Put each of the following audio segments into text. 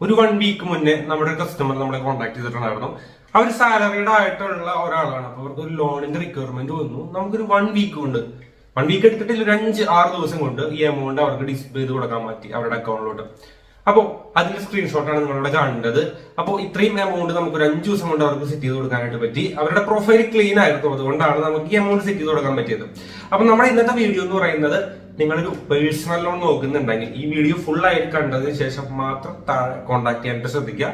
ഒരു 1 വീക്ക് മുന്നേ നമ്മുടെ കസ്റ്റമർ നമ്മളെ കോൺടാക്ട് ചെയ്തിട്ടുണ്ടായിരുന്നു. അവർ സാലറീഡ് ആയിട്ടുള്ള ഒരാളാണ്. അപ്പൊ അവർക്ക് ഒരു ലോണിന്റെ റിക്വയർമെന്റ് വന്നു. നമുക്കൊരു 1 വീക്ക് കൊണ്ട് 1 വീക്ക് എടുത്തിട്ട് ഒരു 5-6 ദിവസം കൊണ്ട് ഈ എമൗണ്ട് അവർക്ക് ഡിസ്പ്ലേ ചെയ്ത് കൊടുക്കാൻ പറ്റി അവരുടെ അക്കൗണ്ടിലോട്ട്. അപ്പോ അതിന്റെ സ്ക്രീൻഷോട്ടാണ് നിങ്ങളിവിടെ കാണേണ്ടത്. അപ്പോൾ ഇത്രയും എമൗണ്ട് നമുക്ക് ഒരു 5 ദിവസം കൊണ്ട് അവർക്ക് സെറ്റ് ചെയ്ത് കൊടുക്കാനായിട്ട് പറ്റി. അവരുടെ പ്രൊഫൈൽ ക്ലീൻ ആയിരുന്നു, അതുകൊണ്ടാണ് നമുക്ക് ഈ എമൗണ്ട് സെറ്റ് ചെയ്ത് കൊടുക്കാൻ പറ്റിയത്. അപ്പൊ നമ്മുടെ ഇന്നത്തെ വീഡിയോ എന്ന് പറയുന്നത്, നിങ്ങളൊരു പേഴ്സണൽ ലോൺ നോക്കുന്നുണ്ടെങ്കിൽ ഈ വീഡിയോ ഫുൾ ആയിട്ട് കണ്ടതിന് ശേഷം മാത്രം താഴെ കോൺടാക്ട് ചെയ്യാനായിട്ട് ശ്രദ്ധിക്കുക.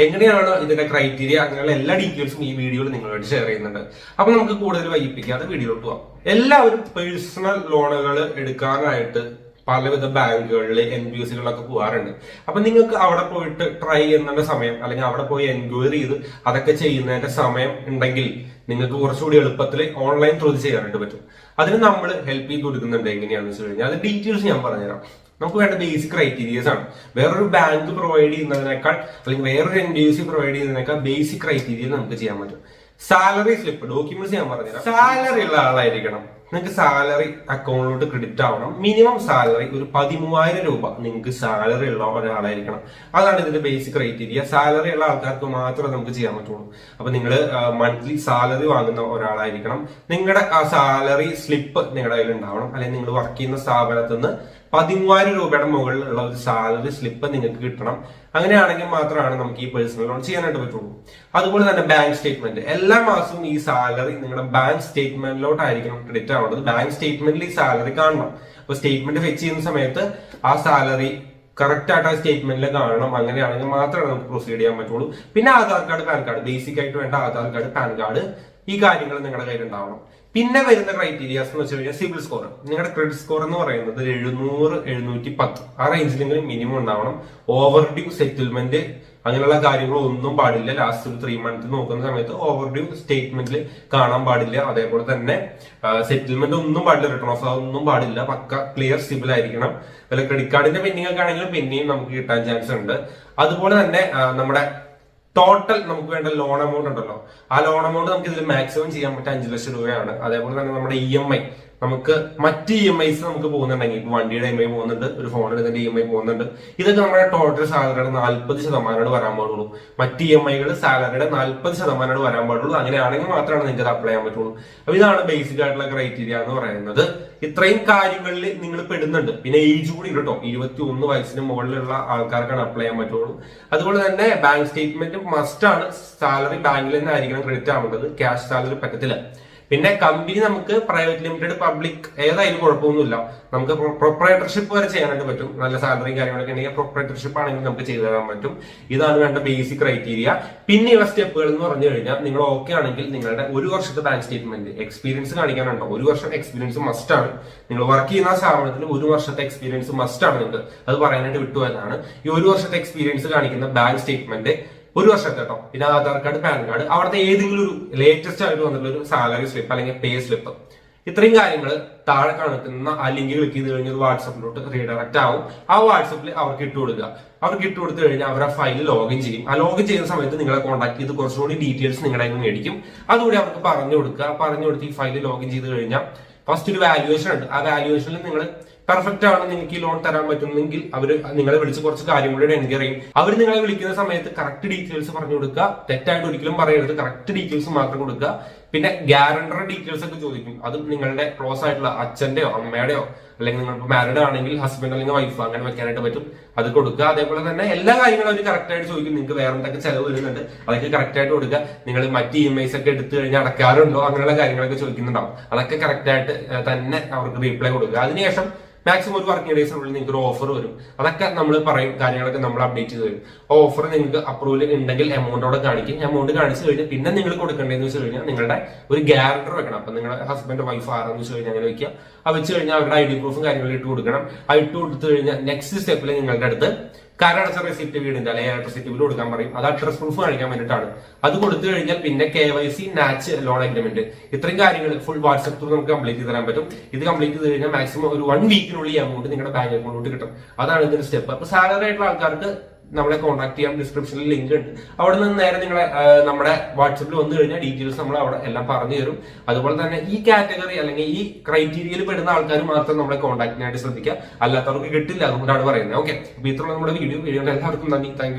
എങ്ങനെയാണ് ഇതിന്റെ ക്രൈറ്റീരിയ, അങ്ങനെയുള്ള എല്ലാ ഡീറ്റെയിൽസും ഈ വീഡിയോയിൽ നിങ്ങളോട് ഷെയർ ചെയ്യുന്നുണ്ട്. അപ്പൊ നമുക്ക് കൂടുതൽ വൈകിപ്പിക്കാതെ വീഡിയോയിലോട്ട് പോവാം. എല്ലാവരും പേഴ്സണൽ ലോണുകൾ എടുക്കാനായിട്ട് പലവിധ ബാങ്കുകളിൽ NBFCകളിലൊക്കെ പോകാറുണ്ട്. അപ്പൊ നിങ്ങൾക്ക് അവിടെ പോയിട്ട് ട്രൈ ചെയ്യുന്ന സമയം, അല്ലെങ്കിൽ അവിടെ പോയി എൻക്വയറി ചെയ്ത് അതൊക്കെ ചെയ്യുന്നതിന്റെ സമയം ഉണ്ടെങ്കിൽ നിങ്ങൾക്ക് കുറച്ചുകൂടി എളുപ്പത്തിൽ ഓൺലൈൻ ത്രൂ ചെയ്യാനായിട്ട് പറ്റും. അതിന് നമ്മൾ ഹെൽപ്പ് ചെയ്ത് കൊടുക്കുന്നുണ്ട്. എങ്ങനെയാണെന്ന് വെച്ച് കഴിഞ്ഞാൽ അത് ഡീറ്റെയിൽസ് ഞാൻ പറഞ്ഞുതരാം. നമുക്ക് വേണ്ട ബേസിക് ക്രൈറ്റീരിയസ് ആണ്. വേറൊരു ബാങ്ക് പ്രൊവൈഡ് ചെയ്യുന്നതിനേക്കാൾ, അല്ലെങ്കിൽ വേറൊരു NBFC പ്രൊവൈഡ് ചെയ്യുന്നതിനേക്കാൾ ബേസിക് ക്രൈറ്റീരിയ നമുക്ക് ചെയ്യാൻ പറ്റും. സാലറി സ്ലിപ്പ് ഡോക്യുമെന്റ്സ് ഞാൻ പറഞ്ഞുതരാം. സാലറി ഉള്ള ആളായിരിക്കണം. നിങ്ങൾക്ക് സാലറി അക്കൗണ്ടിലോട്ട് ക്രെഡിറ്റ് ആവണം. മിനിമം സാലറി ഒരു 13,000 രൂപ നിങ്ങൾക്ക് സാലറി ഉള്ള ഒരാളായിരിക്കണം. അതാണ് ഇതിന്റെ ബേസിക് ക്രൈറ്റീരിയ. സാലറി ഉള്ള ആൾക്കാർക്ക് മാത്രമേ നമുക്ക് ചെയ്യാൻ പറ്റുള്ളൂ. അപ്പൊ നിങ്ങൾ മന്ത്ലി സാലറി വാങ്ങുന്ന ഒരാളായിരിക്കണം. നിങ്ങളുടെ ആ സാലറി സ്ലിപ്പ് നിങ്ങളുടെ കയ്യിൽ ഉണ്ടാവണം. അല്ലെങ്കിൽ നിങ്ങൾ വർക്ക് ചെയ്യുന്ന സ്ഥാപനത്തിൽ നിന്ന് 13,000 രൂപയുടെ മുകളിലുള്ള ഒരു സാലറി സ്ലിപ്പ് നിങ്ങൾക്ക് കിട്ടണം. അങ്ങനെയാണെങ്കിൽ മാത്രമാണ് നമുക്ക് ഈ പേഴ്സണൽ ലോൺ ചെയ്യാനായിട്ട് പറ്റുള്ളൂ. അതുപോലെ തന്നെ ബാങ്ക് സ്റ്റേറ്റ്മെന്റ്, എല്ലാ മാസവും ഈ സാലറി നിങ്ങളുടെ ബാങ്ക് സ്റ്റേറ്റ്മെന്റിലോട്ടായിരിക്കണം ക്രെഡിറ്റ് ആവേണ്ടത്. ബാങ്ക് സ്റ്റേറ്റ്മെന്റിൽ ഈ സാലറി കാണണം. അപ്പൊ സ്റ്റേറ്റ്മെന്റ് ഫെച്ച് ചെയ്യുന്ന സമയത്ത് ആ സാലറി കറക്റ്റ് ആയിട്ട് ആ സ്റ്റേറ്റ്മെന്റിൽ കാണണം. അങ്ങനെയാണെങ്കിൽ മാത്രമേ നമുക്ക് പ്രൊസീഡ് ചെയ്യാൻ പറ്റുള്ളൂ. പിന്നെ Aadhaar card, pan card, basic ആയിട്ട് വേണ്ട ആധാർ കാർഡ്, പാൻ കാർഡ്, ഈ കാര്യങ്ങൾ നിങ്ങളുടെ കയ്യിൽ ഉണ്ടാവണം. പിന്നെ വരുന്ന ക്രൈറ്റീരിയാസ് എന്ന് വെച്ച് കഴിഞ്ഞാൽ സിവിൽ സ്കോർ. നിങ്ങളുടെ ക്രെഡിറ്റ് സ്കോർ എന്ന് പറയുന്നത് 700-710 ആ റേഞ്ചിലെങ്കിലും മിനിമം ഉണ്ടാവണം. ഓവർ ഡ്യൂ സെറ്റിൽമെന്റ് അങ്ങനെയുള്ള കാര്യങ്ങളൊന്നും പാടില്ല. ലാസ്റ്റ് ഒരു 3 മന്ത് നോക്കുന്ന സമയത്ത് ഓവർ ഡ്യൂ സ്റ്റേറ്റ്മെന്റിൽ കാണാൻ പാടില്ല. അതേപോലെ തന്നെ സെറ്റിൽമെന്റ് ഒന്നും പാടില്ല, റിട്ടേൺ ഓഫ് ഒന്നും പാടില്ല. പക്ക ക്ലിയർ സിബിൽ ആയിരിക്കണം. അല്ല ക്രെഡിറ്റ് കാർഡിന്റെ പെൻഡിങ് ഒക്കെ ആണെങ്കിൽ പിന്നെയും നമുക്ക് കിട്ടാൻ ചാൻസ് ഉണ്ട്. അതുപോലെ തന്നെ നമ്മുടെ ടോട്ടൽ നമുക്ക് വേണ്ട ലോൺ എമൗണ്ട് ഉണ്ടല്ലോ, ആ ലോൺ എമൗണ്ട് നമുക്ക് ഇതിൽ മാക്സിമം ചെയ്യാൻ പറ്റുക 5 ലക്ഷം രൂപയാണ്. അതേപോലെ തന്നെ നമ്മുടെ EMI, നമുക്ക് മറ്റ് EMIs നമുക്ക് പോകുന്നുണ്ടെങ്കിൽ, ഇപ്പൊ വണ്ടിയുടെ EMI പോകുന്നുണ്ട്, ഒരു ഫോണിന്റെ EMI പോകുന്നുണ്ട്. ഇതൊക്കെ നമ്മുടെ ടോട്ടൽ സാലറിയുടെ 40% വരാൻ പാടുള്ളൂ. മറ്റ് EMIകൾ സാലറിയുടെ 40% വരാൻ പാടുള്ളൂ. അങ്ങനെയാണെങ്കിൽ മാത്രമാണ് നിങ്ങൾക്ക് അത് അപ്ലൈ ചെയ്യാൻ പറ്റുള്ളൂ. അപ്പൊ ഇതാണ് ബേസിക് ആയിട്ടുള്ള ക്രൈറ്റീരിയ എന്ന് പറയുന്നത്. ഇത്രയും കാര്യങ്ങളിൽ നിങ്ങൾ പെടുന്നുണ്ട്. പിന്നെ ഏജ് കൂടി കേട്ടോ, 21 വയസ്സിന് മുകളിലുള്ള ആൾക്കാർക്കാണ് അപ്ലൈ ചെയ്യാൻ പറ്റുള്ളൂ. അതുപോലെ തന്നെ ബാങ്ക് സ്റ്റേറ്റ്മെന്റ് മസ്റ്റ് ആണ്. സാലറി ബാങ്കിൽ തന്നെ ആയിരിക്കണം ക്രെഡിറ്റ് ആവേണ്ടത്. ക്യാഷ് സാലറി പറ്റത്തില്ല. പിന്നെ കമ്പനി നമുക്ക് പ്രൈവറ്റ് ലിമിറ്റഡ്, പബ്ലിക് ഏതായാലും കുഴപ്പമൊന്നുമില്ല. നമുക്ക് പ്രൊപ്പറേറ്റർഷിപ്പ് വരെ ചെയ്യാനായിട്ട് പറ്റും. നല്ല സാലറിയും കാര്യങ്ങളൊക്കെ ഉണ്ടെങ്കിൽ പ്രൊപ്പറേറ്റർഷിപ്പ് ആണെങ്കിൽ നമുക്ക് ചെയ്തു തരാൻ പറ്റും. ഇതാണ് വേണ്ട ബേസിക് ക്രൈറ്റീരിയ. പിന്നെയുള്ള സ്റ്റെപ്പുകൾ എന്ന് പറഞ്ഞു കഴിഞ്ഞാൽ, നിങ്ങൾ ഓക്കെ ആണെങ്കിൽ നിങ്ങളുടെ 1 വർഷത്തെ ബാങ്ക് സ്റ്റേറ്റ്മെന്റ്, എക്സ്പീരിയൻസ് കാണിക്കാനുണ്ടോ. 1 വർഷം എക്സ്പീരിയൻസ് മസ്റ്റ് ആണ്. നിങ്ങൾ വർക്ക് ചെയ്യുന്ന സ്ഥാപനത്തിൽ 1 വർഷത്തെ എക്സ്പീരിയൻസ് മസ്റ്റ് ആണ്. നിങ്ങൾക്ക് അത് പറയാനായിട്ട് വിട്ടുപോയതാണ്. ഈ 1 വർഷത്തെ എക്സ്പീരിയൻസ് കാണിക്കുന്ന ബാങ്ക് സ്റ്റേറ്റ്മെന്റ് 1 വർഷത്തെ കേട്ടോ. പിന്നെ ആധാർ കാർഡ്, പാൻ കാർഡ്, അവിടുത്തെ ഏതെങ്കിലും ഒരു ലേറ്റസ്റ്റ് ആയിട്ട് വന്നിട്ടുള്ള ഒരു സാലറി സ്ലിപ്പ് അല്ലെങ്കിൽ പേ സ്ലിപ്പ്, ഇത്രയും കാര്യങ്ങൾ താഴെ കാണിക്കുന്ന ആ ലിങ്ക് ക്ലിക്ക് ചെയ്ത് കഴിഞ്ഞാൽ വാട്സപ്പിലോട്ട് റീഡയറക്റ്റ് ആവും. ആ വാട്സപ്പിൽ അവർക്ക് ഇട്ട് കൊടുക്കുക. അവർക്ക് ഇട്ട് കൊടുത്തു കഴിഞ്ഞാൽ അവരുടെ ഫയൽ ലോഗിൻ ചെയ്യും. ആ ലോഗിൻ ചെയ്യുന്ന സമയത്ത് നിങ്ങളെ കോൺടാക്ട് ചെയ്ത് കുറച്ചുകൂടി ഡീറ്റെയിൽസ് നിങ്ങളുടെ കയ്യിൽ നിന്ന് മേടിക്കും. അതുകൂടി അവർക്ക് പറഞ്ഞു കൊടുക്കുക. പറഞ്ഞു കൊടുത്ത് ഈ ഫയൽ ലോഗിൻ ചെയ്ത് കഴിഞ്ഞാൽ ഫസ്റ്റ് ഒരു വാല്യുവേഷൻ ഉണ്ട്. ആ വാല്യുവേഷനിൽ നിങ്ങൾ പെർഫെക്റ്റ് ആണ്, നിങ്ങൾക്ക് ഈ ലോൺ തരാൻ പറ്റുന്നെങ്കിൽ അവർ നിങ്ങളെ വിളിച്ച് കുറച്ച് കാര്യങ്ങളുടെ എൻക്വയറി ചെയ്യും. അവർ നിങ്ങളെ വിളിക്കുന്ന സമയത്ത് കറക്റ്റ് ഡീറ്റെയിൽസ് പറഞ്ഞു കൊടുക്കുക. തെറ്റായിട്ട് ഒരിക്കലും പറയരുത്, കറക്റ്റ് ഡീറ്റെയിൽസ് മാത്രം കൊടുക്കുക. പിന്നെ ഗ്യാരണ്ടർ ഡീറ്റെയിൽസ് ഒക്കെ ചോദിക്കും. അതും നിങ്ങളുടെ ക്ലോസ് ആയിട്ടുള്ള അച്ഛന്റെയോ അമ്മയുടെയോ, അല്ലെങ്കിൽ നിങ്ങൾ മാരീഡ് ആണെങ്കിൽ ഹസ്ബൻഡ് അല്ലെങ്കിൽ വൈഫ്, അങ്ങനെ വെക്കാനായിട്ട് പറ്റും. അത് കൊടുക്കുക. അതേപോലെ തന്നെ എല്ലാ കാര്യങ്ങളും അവർ കറക്റ്റ് ആയിട്ട് ചോദിക്കും. നിങ്ങൾക്ക് വേറെ എന്തൊക്കെ ചെലവ് വരുന്നുണ്ട്, അതൊക്കെ കറക്റ്റ് ആയിട്ട് കൊടുക്കുക. നിങ്ങൾ മറ്റ് EMIs ഒക്കെ എടുത്തു കഴിഞ്ഞാൽ അടക്കാറുണ്ടോ, അങ്ങനെയുള്ള കാര്യങ്ങളൊക്കെ ചോദിക്കുന്നുണ്ടാവും. അതൊക്കെ കറക്റ്റ് ആയിട്ട് തന്നെ അവർക്ക് റീപ്ലൈ കൊടുക്കുക. അതിനുശേഷം മാക്സിമം ഒരു വർക്കിംഗ് ഡേയ്സിനുള്ളിൽ നിങ്ങൾക്ക് ഒരു ഓഫർ വരും. അതൊക്കെ നമ്മൾ പറയും, കാര്യങ്ങളൊക്കെ നമ്മൾ അപ്ഡേറ്റ് ചെയ്ത് തരും. ഓഫർ നിങ്ങൾക്ക് അപ്രൂവൽ ഉണ്ടെങ്കിൽ എമൗണ്ടോടെ കാണിക്കും. എമൗണ്ട് കാണിച്ചു കഴിഞ്ഞാൽ പിന്നെ നിങ്ങൾ കൊടുക്കേണ്ടതെന്ന് വെച്ച് കഴിഞ്ഞാൽ നിങ്ങളുടെ ഒരു ഗ്യാരണ്ടർ വെക്കണം. അപ്പൊ നിങ്ങളുടെ ഹസ്ബൻഡ് വൈഫ് ആരാന്ന് വെച്ച് കഴിഞ്ഞാൽ അങ്ങനെ വെക്കുക. അത് വെച്ച് കഴിഞ്ഞാൽ അവരുടെ ID പ്രൂഫും കാര്യങ്ങളും ഇട്ട് കൊടുക്കണം. അത് ഇട്ട് കൊടുത്തു കഴിഞ്ഞാൽ നെക്സ്റ്റ് സ്റ്റെപ്പിൽ നിങ്ങളുടെ അടുത്ത് കരടച്ച റെസിപ്റ്റ്, വീടിന്റെ അല്ലെങ്കിൽ ഇലക്ട്രിസിറ്റി ബിൽ കൊടുക്കാൻ പറയും. അത് അഡ്രസ് പ്രൂഫ് കാണിക്കാൻ വേണ്ടിയിട്ടാണ്. അത് കൊടുത്തു കഴിഞ്ഞാൽ പിന്നെ KYC, നാച്ച്, ലോൺ അഗ്രിമെന്റ്, ഇത്രയും കാര്യങ്ങൾ ഫുൾ വാട്സ്ആപ്പ് ത്രൂ നമുക്ക് കംപ്ലീറ്റ് ചെയ്ത് തരാൻ പറ്റും. ഇത് കംപ്ലീറ്റ് ചെയ്ത് കഴിഞ്ഞാൽ മാക്സിമം ഒരു 1 വീക്കിനുള്ളിൽ എമൗണ്ട് നിങ്ങളുടെ ബാങ്ക് അക്കൗണ്ടിലോട്ട് കിട്ടും. അതാണ് ഇതിന്റെ സ്റ്റെപ്പ്. അപ്പൊ സാലറി ആയിട്ടുള്ള ആൾക്കാർക്ക് നമ്മളെ കോൺടാക്ട് ചെയ്യാം. ഡിസ്ക്രിപ്ഷനിൽ ലിങ്ക് ഉണ്ട്. അവിടെ നിന്ന് നേരെ നിങ്ങളെ നമ്മുടെ വാട്സപ്പിൽ വന്നു കഴിഞ്ഞാൽ ഡീറ്റെയിൽസ് നമ്മൾ അവിടെ എല്ലാം പറഞ്ഞു തരും. അതുപോലെ തന്നെ ഈ കാറ്റഗറി അല്ലെങ്കിൽ ഈ ക്രൈറ്റീരിയയിൽ പെടുന്ന ആൾക്കാർ മാത്രം നമ്മളെ കോൺടാക്ട് ചെയ്യാനായിട്ട് ശ്രദ്ധിക്കുക. അല്ലാത്തവർക്ക് കിട്ടില്ല, അതുകൊണ്ടാണ് പറയുന്നത്. ഓക്കെ, അപ്പൊ ഇത്രയുള്ള നമ്മുടെ വീഡിയോ എല്ലാവർക്കും നന്ദി. Thank you.